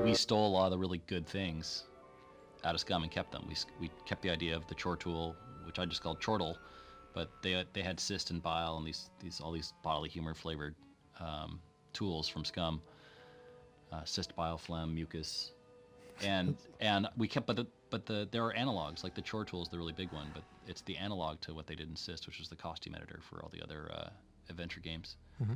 we stole a lot of the really good things out of Scum and kept them. We kept the idea of the chore tool, which I just called chortle, but they had cyst and bile and all these bodily humor flavored tools from Scum, cyst, bile, phlegm, mucus, and we kept there are analogs, like the chore tool is the really big one, but it's the analog to what they did in cyst, which was the costume editor for all the other adventure games. Mm-hmm.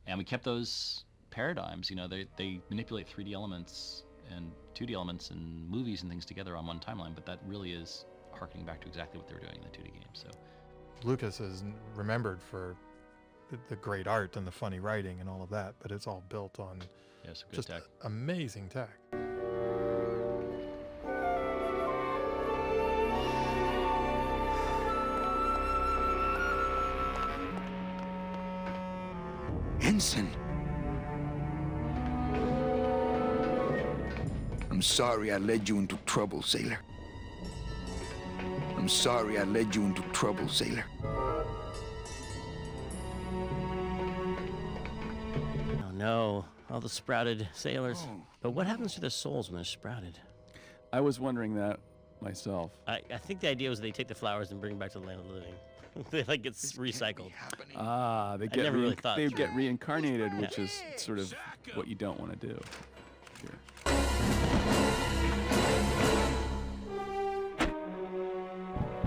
And we kept those paradigms. You know, they manipulate 3D elements and 2D elements and movies and things together on one timeline, but that really is harkening back to exactly what they were doing in the 2D game. So Lucas is remembered for the great art and the funny writing and all of that, but it's all built on some good just tech. amazing tech. Ensign. I'm sorry I led you into trouble, sailor. I'm sorry I led you into trouble, sailor. Oh no, all the sprouted sailors. Oh. But what happens to their souls when they're sprouted? I was wondering that myself. I think the idea was they take the flowers and bring them back to the land of the living. They like it's recycled. Ah, they never really thought they through get reincarnated, which is sort of what you don't want to do. Here.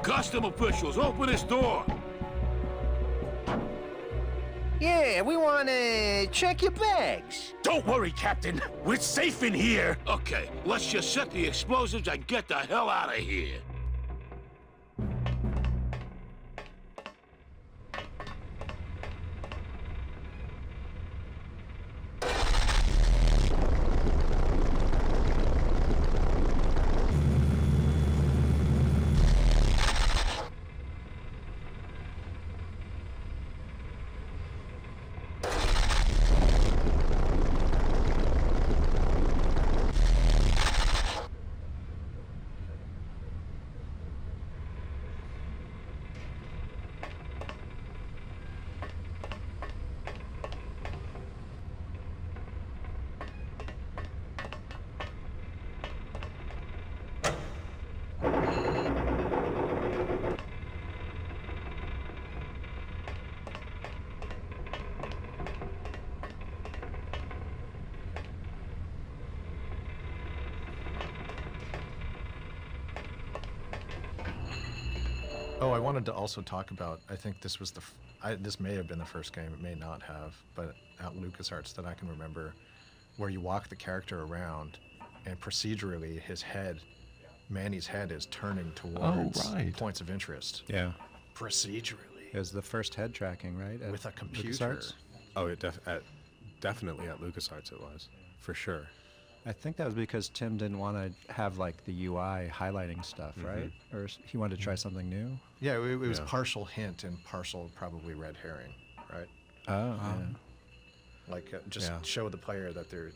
Custom officials, open this door! Yeah, we want to check your bags. Don't worry, Captain. We're safe in here. Okay, let's just set the explosives and get the hell out of here. Oh, I wanted to also talk about, I think this was this may have been the first game, it may not have, but at LucasArts that I can remember, where you walk the character around and procedurally Manny's head is turning towards points of interest. Yeah. Procedurally. It was the first head tracking, right? With a computer. LucasArts? Oh, definitely at LucasArts it was, for sure. I think that was because Tim didn't want to have like the UI highlighting stuff, right? Or he wanted to try something new. Yeah, it was partial hint and partial probably red herring, right? Oh, yeah. Like show the player that they're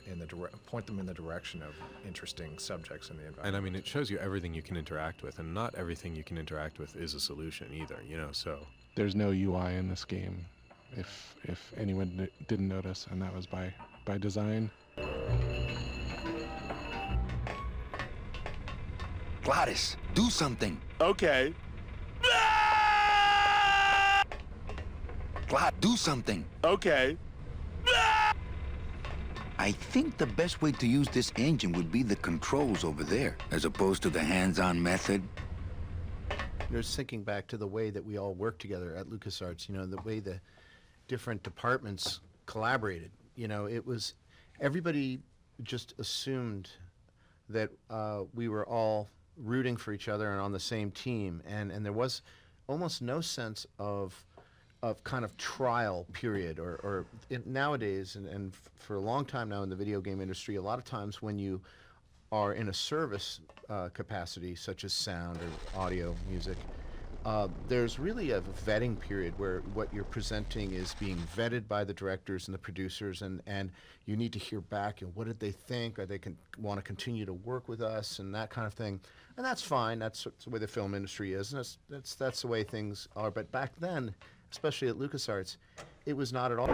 point them in the direction of interesting subjects in the environment. And I mean, it shows you everything you can interact with, and not everything you can interact with is a solution either, you know, so. There's no UI in this game, if anyone didn't notice, and that was by design. Gladys, do something. Okay. Glad, do something. Okay. I think the best way to use this engine would be the controls over there, as opposed to the hands-on method. Just thinking back to the way that we all worked together at LucasArts, you know, the way the different departments collaborated. You know, it was, everybody just assumed that we were all rooting for each other and on the same team, and there was almost no sense of kind of trial period nowadays and for a long time now in the video game industry, a lot of times when you are in a service capacity such as sound or audio, music, there's really a vetting period where what you're presenting is being vetted by the directors and the producers, and you need to hear back, and what did they think? Are they want to continue to work with us and that kind of thing? And that's fine. That's the way the film industry is, and that's the way things are. But back then, especially at LucasArts, it was not at all.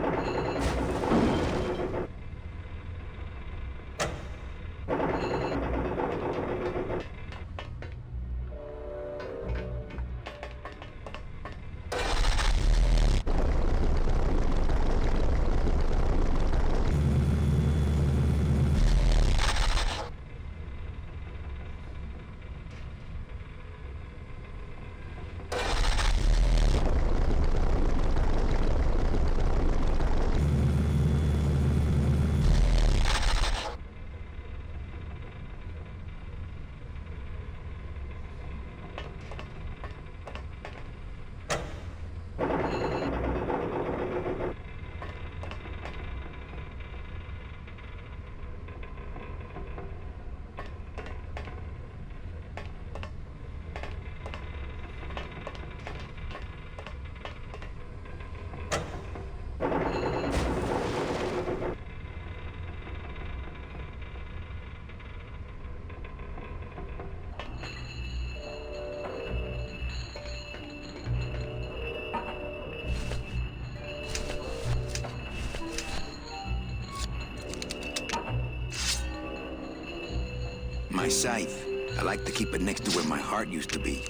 My scythe. I like to keep it next to where my heart used to be.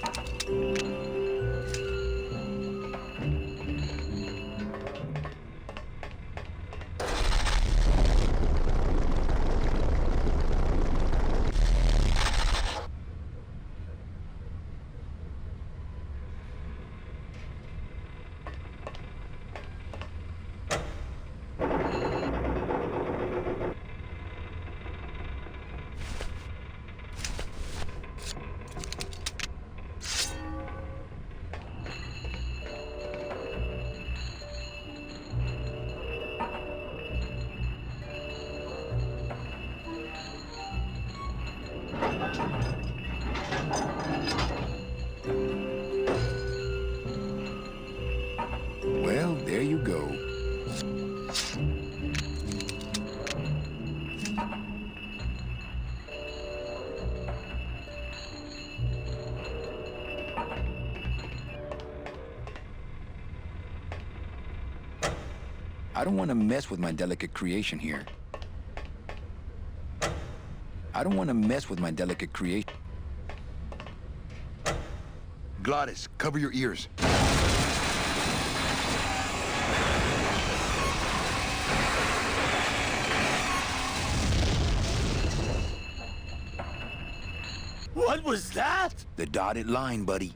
Well, there you go. I don't want to mess with my delicate creation here. I don't want to mess with my delicate creation. Glottis, cover your ears. What was that? The dotted line, buddy.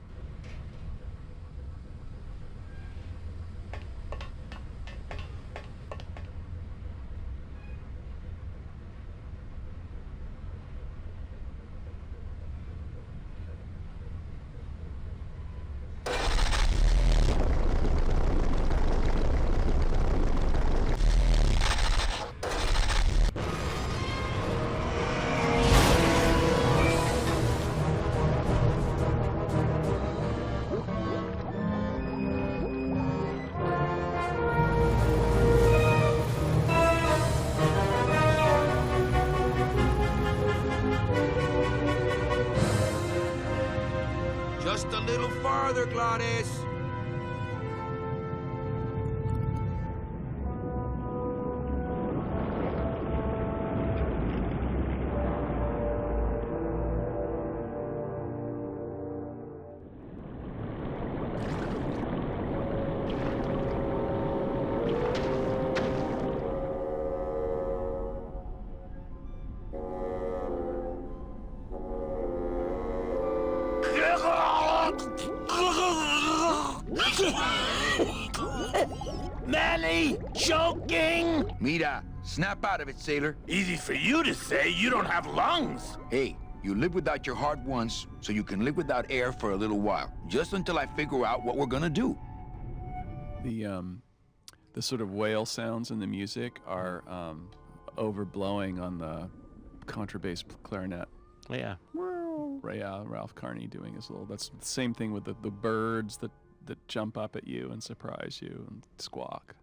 Just a little farther, Glottis. Manny, choking! Mira, snap out of it, sailor. Easy for you to say, you don't have lungs. Hey, you live without your heart once, so you can live without air for a little while. Just until I figure out what we're gonna do. The sort of whale sounds in the music are overblowing on the contrabass clarinet. Oh, yeah. Ralph Carney doing his little. That's the same thing with the birds that jump up at you and surprise you and squawk.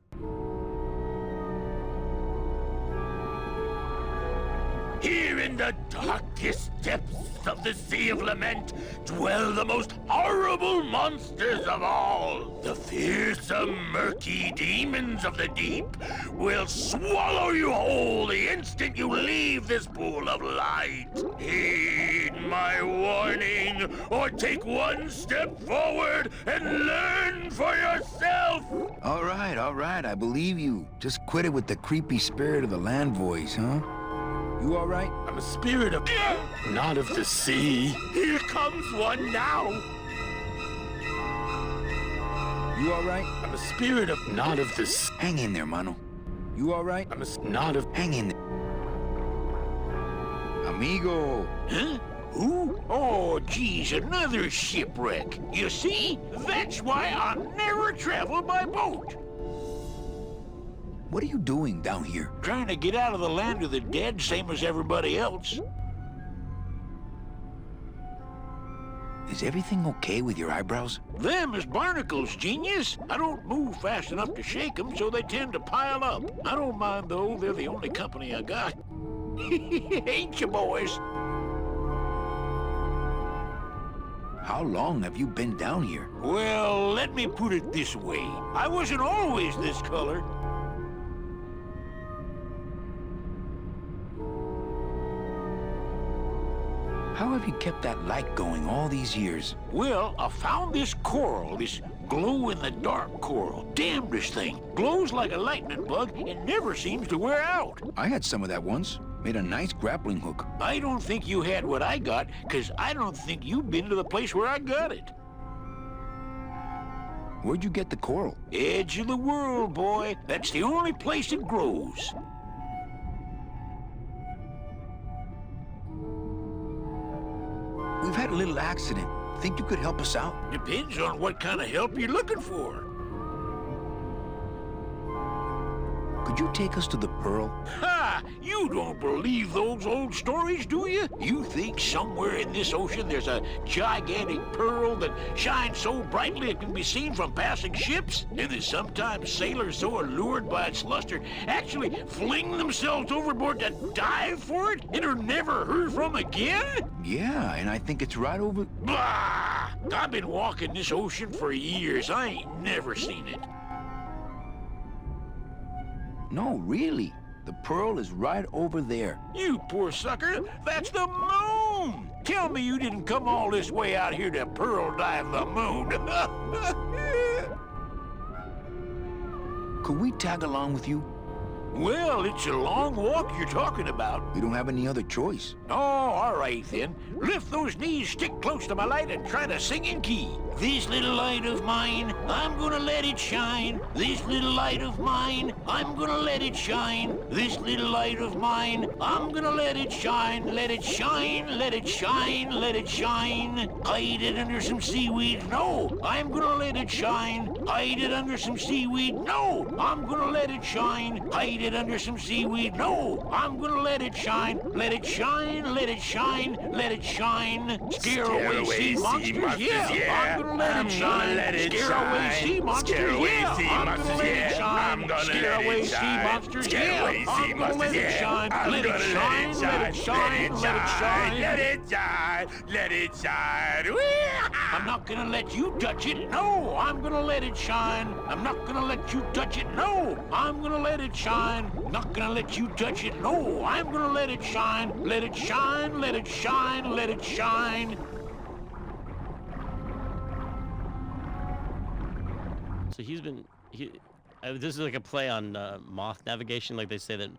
Here in the darkest depths of the Sea of Lament dwell the most horrible monsters of all. The fearsome, murky demons of the deep will swallow you whole the instant you leave this pool of light. Heed my warning, or take one step forward and learn for yourself. All right, I believe you. Just quit it with the creepy spirit of the land voice, huh? You all right? I'm a spirit of... not of the sea. Here comes one now. You all right? I'm a spirit of... not of the sea. Hang in there, mano. You all right? I'm a... not of... Hang in there. Amigo. Huh? Who? Oh, geez, another shipwreck. You see? That's why I'll never travel by boat. What are you doing down here? Trying to get out of the land of the dead, same as everybody else. Is everything okay with your eyebrows? Them is barnacles, genius. I don't move fast enough to shake them, so they tend to pile up. I don't mind, though. They're the only company I got. Ain't you, boys? How long have you been down here? Well, let me put it this way. I wasn't always this color. How have you kept that light going all these years? Well, I found this coral, this glow-in-the-dark coral. Damn, this thing glows like a lightning bug and never seems to wear out. I had some of that once. Made a nice grappling hook. I don't think you had what I got, because I don't think you've been to the place where I got it. Where'd you get the coral? Edge of the world, boy. That's the only place it grows. We've had a little accident. Think you could help us out? Depends on what kind of help you're looking for. Could you take us to the Pearl? Ha! You don't believe those old stories, do you? You think somewhere in this ocean there's a gigantic pearl that shines so brightly it can be seen from passing ships? And that sometimes sailors so allured by its luster actually fling themselves overboard to dive for it and are never heard from again? Yeah, and I think it's right over... Bah! I've been walking this ocean for years. I ain't never seen it. No, really. The Pearl is right over there. You poor sucker, that's the moon! Tell me you didn't come all this way out here to pearl dive the moon. Could we tag along with you? Well, it's a long walk you're talking about. We don't have any other choice. Oh, all right then. Lift those knees, stick close to my light, and try to sing in key. This little light of mine, I'm gonna let it shine. This little light of mine, I'm gonna let it shine. This little light of mine, I'm gonna let it shine. Let it shine, let it shine, let it shine. Hide it under some seaweed. No, I'm gonna let it shine. Hide it under some seaweed. No, I'm gonna let it shine. Hide it under some seaweed. No, I'm gonna let it shine. Let it shine, let it shine, let it shine. Scare away sea monsters. Yeah, I'm gonna let it shine. Scare away sea monsters. Yeah, I'm gonna let it shine. Scare away sea monsters. Yeah, I'm gonna let it shine. Let it shine, let it shine, let it shine. Let it shine, let it shine. I'm not gonna let you touch it. No, I'm gonna let it shine. I'm not gonna let you touch it. No, I'm gonna let it shine. Not gonna let you touch it. No, I'm gonna let it shine. Let it shine, let it shine, let it shine. So this is like a play on moth navigation. Like they say that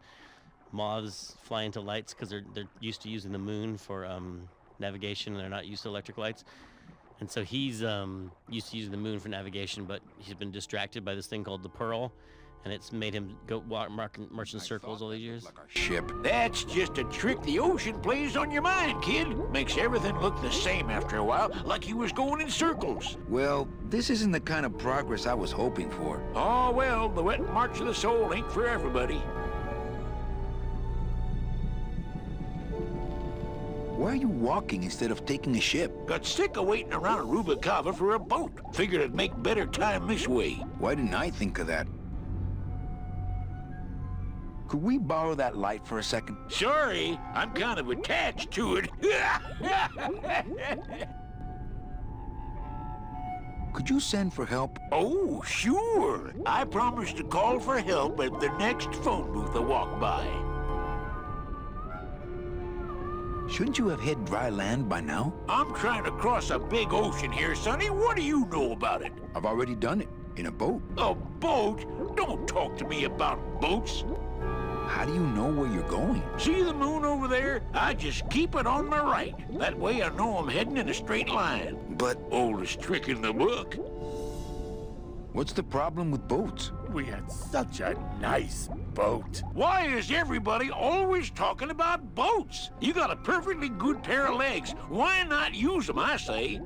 moths fly into lights because they're used to using the moon for navigation, and they're not used to electric lights. And so he's used to using the moon for navigation, but he's been distracted by this thing called the Pearl, and it's made him go march in circles all these years. Ship. That's just a trick the ocean plays on your mind, kid. Makes everything look the same after a while, like he was going in circles. Well, this isn't the kind of progress I was hoping for. Oh, well, the wet march of the soul ain't for everybody. Why are you walking instead of taking a ship? Got sick of waiting around Rubicava for a boat. Figured I'd make better time this way. Why didn't I think of that? Could we borrow that light for a second? Sorry, I'm kind of attached to it. Could you send for help? Oh, sure. I promise to call for help at the next phone booth I walk by. Shouldn't you have hit dry land by now? I'm trying to cross a big ocean here, Sonny. What do you know about it? I've already done it. In a boat. A boat? Don't talk to me about boats. How do you know where you're going? See the moon over there? I just keep it on my right. That way I know I'm heading in a straight line. But... Oldest trick in the book. What's the problem with boats? We had such a nice boat. Why is everybody always talking about boats? You got a perfectly good pair of legs. Why not use them, I say?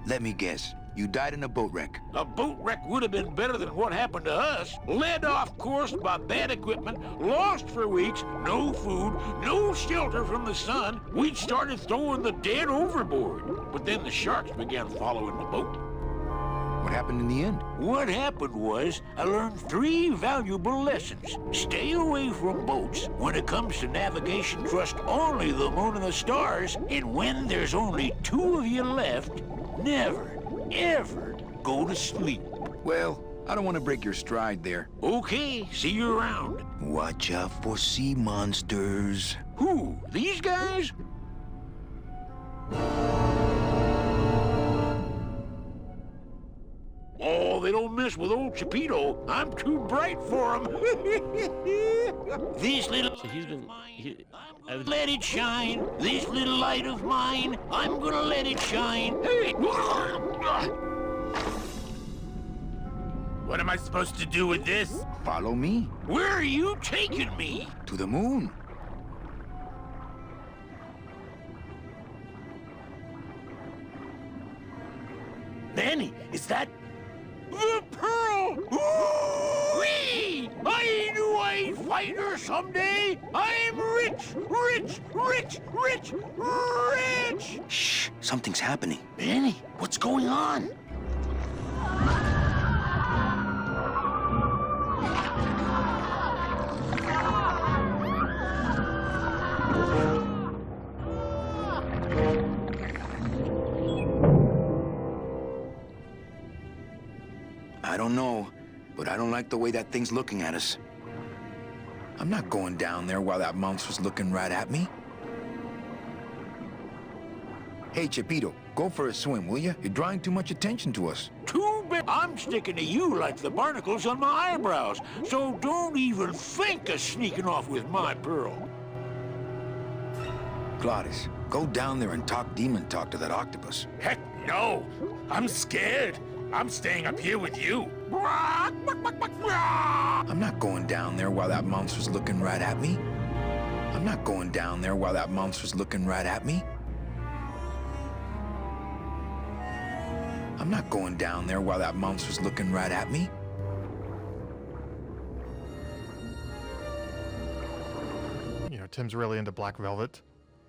Let me guess. You died in a boat wreck. A boat wreck would have been better than what happened to us. Led off course by bad equipment, lost for weeks, no food, no shelter from the sun. We'd started throwing the dead overboard. But then the sharks began following the boat. What happened in the end? What happened was, I learned 3 valuable lessons. Stay away from boats. When it comes to navigation, trust only the moon and the stars. And when there's only 2 of you left, never, ever go to sleep. Well, I don't want to break your stride there. Okay, see you around. Watch out for sea monsters. Who? These guys? Oh, they don't mess with old Chipito. I'm too bright for him. This little So he's been. let it shine. This little light of mine, I'm gonna let it shine. Hey! What am I supposed to do with this? Follow me Where are you taking me? to the moon. Manny, is that the pearl? Ooh-wee! I knew I'd find her someday. I'm rich, rich, rich, rich, rich. Shh, something's happening. Manny, what's going on? I don't know, but I don't like the way that thing's looking at us. I'm not going down there while that monster's looking right at me. Hey, Chipito, go for a swim, will you? You're drawing too much attention to us. Too bad I'm sticking to you like the barnacles on my eyebrows, so don't even think of sneaking off with my pearl. Glottis, go down there and talk demon talk to that octopus. Heck no! I'm scared. I'm staying up here with you. I'm not going down there while that monster's looking right at me. I'm not going down there while that monster's looking right at me. I'm not going down there while that monster's looking right at me. You know, Tim's really into Black Velvet.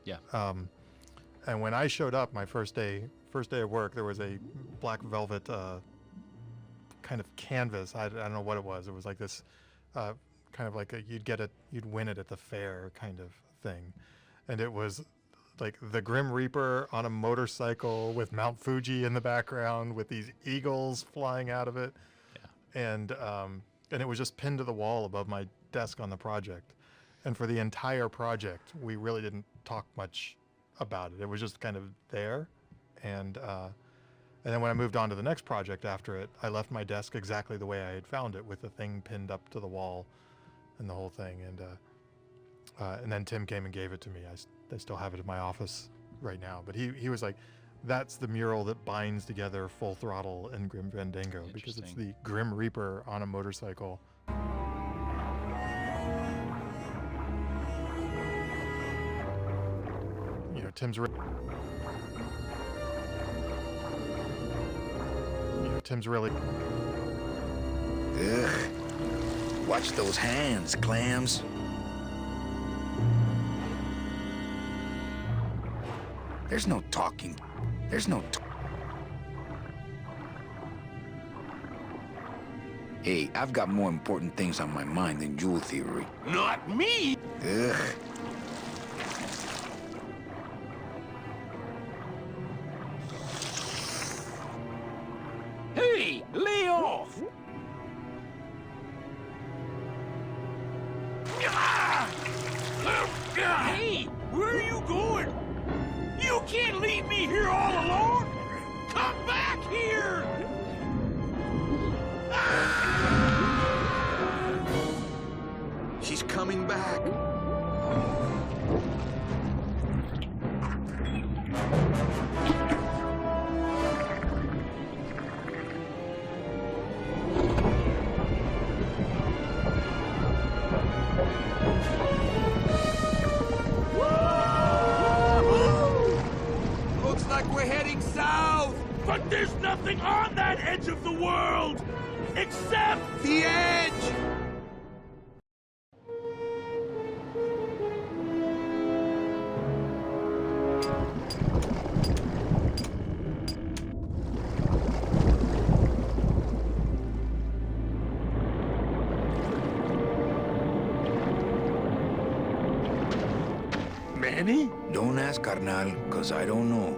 Yeah. And when I showed up my first day of work, there was a Black Velvet kind of canvas. I don't know what it was. It was like this kind of like you'd win it at the fair kind of thing. And it was like the Grim Reaper on a motorcycle with Mount Fuji in the background with these eagles flying out of it. Yeah. And it was just pinned to the wall above my desk on the project. And for the entire project, we really didn't talk much about it. It was just kind of there. And then when I moved on to the next project after it, I left my desk exactly the way I had found it, with the thing pinned up to the wall and the whole thing. And then Tim came and gave it to me. I still have it in my office right now. But he was like, that's the mural that binds together Full Throttle and Grim Fandango, because it's the Grim Reaper on a motorcycle. You know, Tim's really... Ugh. Watch those hands, clams. There's no talking. There's no Hey, I've got more important things on my mind than jewel theory. Not me! Ugh. Hey, lay off! Hey, where are you going? You can't leave me here all alone! Come back here! She's coming back. Looks like we're heading south! But there's nothing on that edge of the world! Except the edge! Manny? Don't ask, carnal, 'cause I don't know.